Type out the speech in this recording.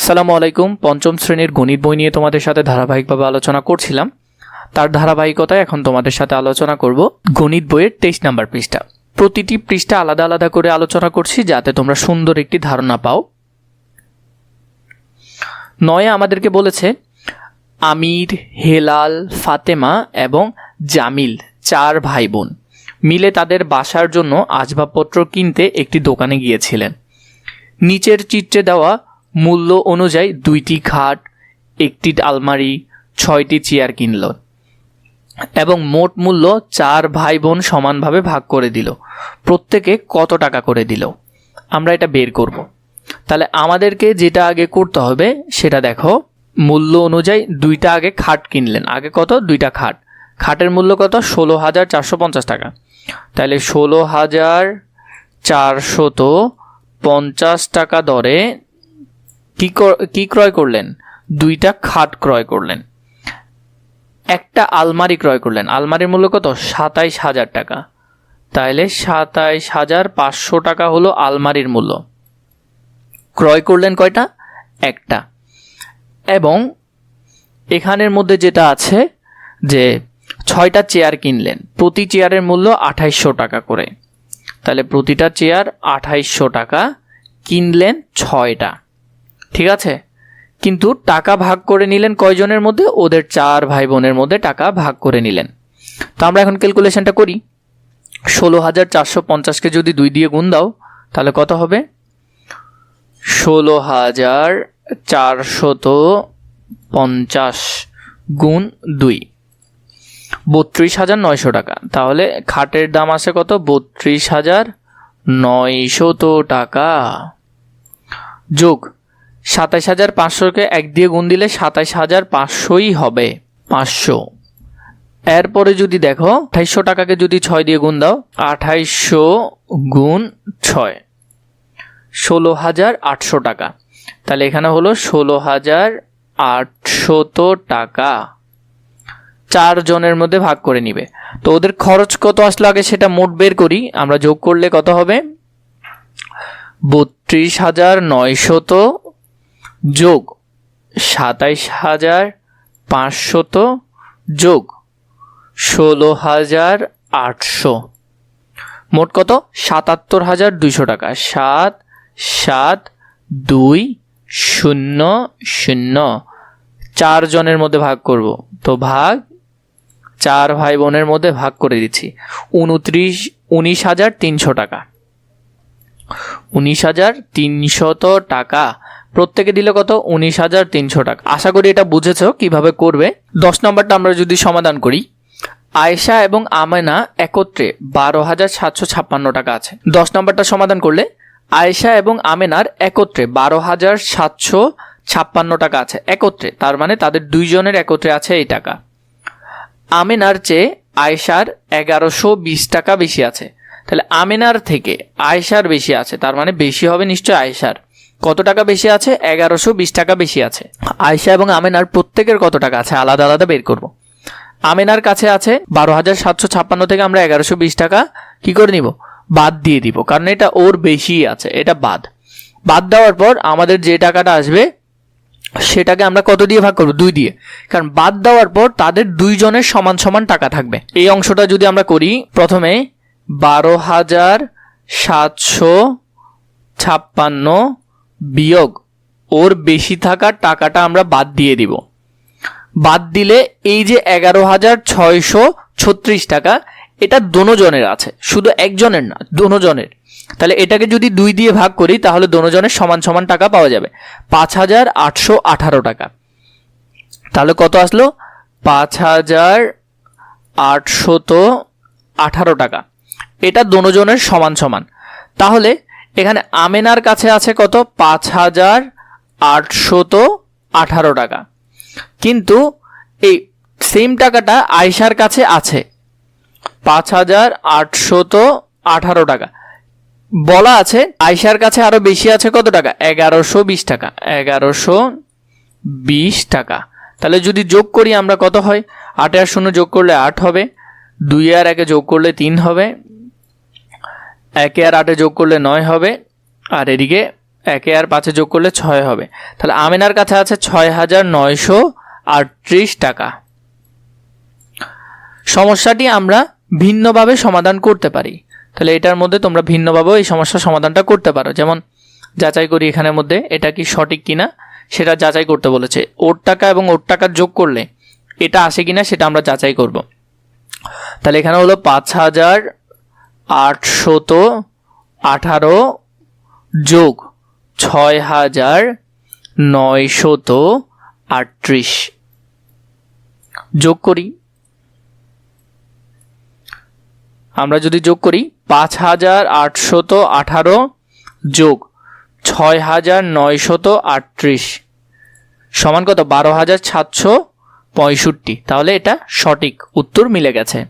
আসসালামু আলাইকুম। পঞ্চম শ্রেণীর গণিত বই নিয়ে তোমাদের সাথে ধারাবাহিকভাবে আলোচনা করছিলাম। তার ধারাবাহিকতায় এখন তোমাদের সাথে আলোচনা করব গণিত বইয়ের 23 নাম্বার পৃষ্ঠা। প্রতিটি পৃষ্ঠা আলাদা আলাদা করে আলোচনা করছি যাতে তোমরা সুন্দর একটি ধারণা পাও। 9 আমাদেরকে বলেছে আমির, হেলাল, ফাতেমা এবং জামিল 4 ভাই বোন মিলে তাদের বাসার জন্য আসবাবপত্র কিনতে একটি দোকানে গিয়েছিলেন। নিচের চিত্রে দেওয়া মূল্য অনুযায়ী 2টি খাট, 1টি আলমারি, 6টি চেয়ার কিনল এবং মোট মূল্য 4 ভাই বোন সমানভাবে ভাগ করে দিল। প্রত্যেকে কত টাকা করে দিল আমরা এটা বের করব। তাহলে আমাদেরকে যেটা আগে করতে হবে সেটা দেখো, মূল্য অনুযায়ী 2টা আগে খাট কিনলেন। আগে কত? 2টা খাট। খাটের মূল্য কত? 16,450 টাকা। তাহলে 16,450 টাকা দরে কি ক্রয় করলেন? 2টা খাট ক্রয় করলেন। একটা আলমারি ক্রয় করলেন। আলমারির মূল্য কত? 27,000 টাকা। তাহলে 27,500 টাকা হলো আলমারির মূল্য। ক্রয় করলেন কয়টা? একটা। এবং এখানের মধ্যে যেটা আছে যে 6টা চেয়ার কিনলেন, প্রতি চেয়ারের মূল্য 2800 টাকা করে। তাহলে প্রতিটা চেয়ার 2800 টাকা, কিনলেন 6টা। ঠিক আছে, কিন্তু টাকা ভাগ করে নিলেন কয়জনের মধ্যে? ওদের 4 ভাই বোনের মধ্যে টাকা ভাগ করে নিলেন। তো আমরা এখন ক্যালকুলেশনটা করি। 16,450কে যদি 2 দিয়ে গুণ দাও তাহলে কত হবে? 16,450 গুণ 2, 32,900 টাকা। তাহলে খাটের দাম আছে কত? 32,900 টাকা। যোগ 27,500কে 1 দিয়ে গুণ দিলে 27,500ই হবে, 500। এরপরে যদি দেখো 2800 টাকাকে যদি 6 দিয়ে গুণ দাও, 2800 গুণ 6, 16,800 টাকা। তাহলে এখানে হলো 16,800 টাকা 4 জনের মধ্যে ভাগ করে নিবে। তো ওদের খরচ কত আসলো আগে সেটা মোট বের করি। আমরা যোগ করলে কত হবে? 32,900 যোগ 27,500 যোগ 16,800, মোট কত? 77,200 টাকা। 7,7,2,0,0 4 জনের মধ্যে ভাগ করব। তো ভাগ 4 ভাই বোনের মধ্যে ভাগ করে দিচ্ছি। 19,300 টাকা। 19,300 টাকা প্রত্যেকে দিলে কত? 19,300 টাকা। আশা করি এটা বুঝেছো কিভাবে করবে। 10 নম্বরটা আমরা যদি সমাধান করি, আয়েশা এবং আমেনা একত্রে 12,756 টাকা আছে। 10 নম্বরটা সমাধান করলে আয়েশা এবং আমেনার একত্রে 12,756 টাকা আছে একত্রে, তার মানে তাদের 2 জনের একত্রে আছে এই টাকা। আমেনার চেয়ে আয়েশার 1,120 টাকা বেশি আছে। তাহলে আমেনার থেকে আয়েশার বেশি আছে, তার মানে বেশি হবে নিশ্চয় আয়েশার। কত টাকা বেশি আছে? 1,120 টাকা বেশি আছে। আয়েশা এবং আমেনার প্রত্যেকের কত টাকা আছে আলাদা আলাদা বের করব। আমেনার কাছে আছে 12,756 থেকে আমরা 1,120 টাকা কি করে নিব? বাদ দিয়ে দিব, কারণ এটা ওর বেশি আছে, এটা বাদ দেওয়ার পর আমাদের যে টাকাটা আসবে সেটাকে আমরা কত দিয়ে ভাগ করব? 2 দিয়ে, কারণ বাদ দেওয়ার পর তাদের 2 জনের সমান সমান টাকা থাকবে। এই অংশটা যদি আমরা করি, প্রথমে 12,756 বিয়োগ ওর বেশি থাকার টাকাটা আমরা বাদ দিয়ে দিব। বাদ দিলে এই যে 11,636 টাকা, এটা দোনোজনের আছে, শুধু একজনের না, দোনোজনের। তাহলে এটাকে যদি 2 দিয়ে ভাগ করি তাহলে দোনোজনের সমান সমান টাকা পাওয়া যাবে, 5,818 টাকা। তাহলে কত আসলো? 5,818 টাকা। এটা দোনোজনের সমান সমান। তাহলে এখানে আমেনার কাছে আছে কত? 5,818 টাকা, কিন্তু এই সেম টাকাটা আয়েশার কাছে আছে 5,818 টাকা। বলা আছে আয়েশার কাছে আরো বেশি আছে কত টাকা? 1,120 টাকা। 1,120 টাকা। তাহলে যদি যোগ করি আমরা কত হয়? 8 আর 0 যোগ করলে 8 হবে, 2 আর 1 যোগ করলে 3 হবে, 1 আর 8 যোগ করলে 9 হবে, আর এদিকে একে আর 5-এ যোগ করলে 6 হবে। তাহলে আমেনার কাছে আছে 6,938 টাকা। সমস্যাটি আমরা ভিন্নভাবে সমাধান করতে পারি। তাহলে এটার মধ্যে তোমরা ভিন্নভাবেও এই সমস্যার সমাধানটা করতে পারো। যেমন যাচাই করি এখানের মধ্যে এটা কি সঠিক কিনা সেটা যাচাই করতে বলেছে। ওর টাকা এবং ওর টাকার যোগ করলে এটা আসে কিনা সেটা আমরা যাচাই করব। তাহলে এখানে হলো 5,818 যোগ 6,938 যোগ করি। আমরা যদি যোগ করি 5,818 যোগ 6,938 সমান কত? 12,765। তাহলে এটা সঠিক উত্তর মিলে গেছে।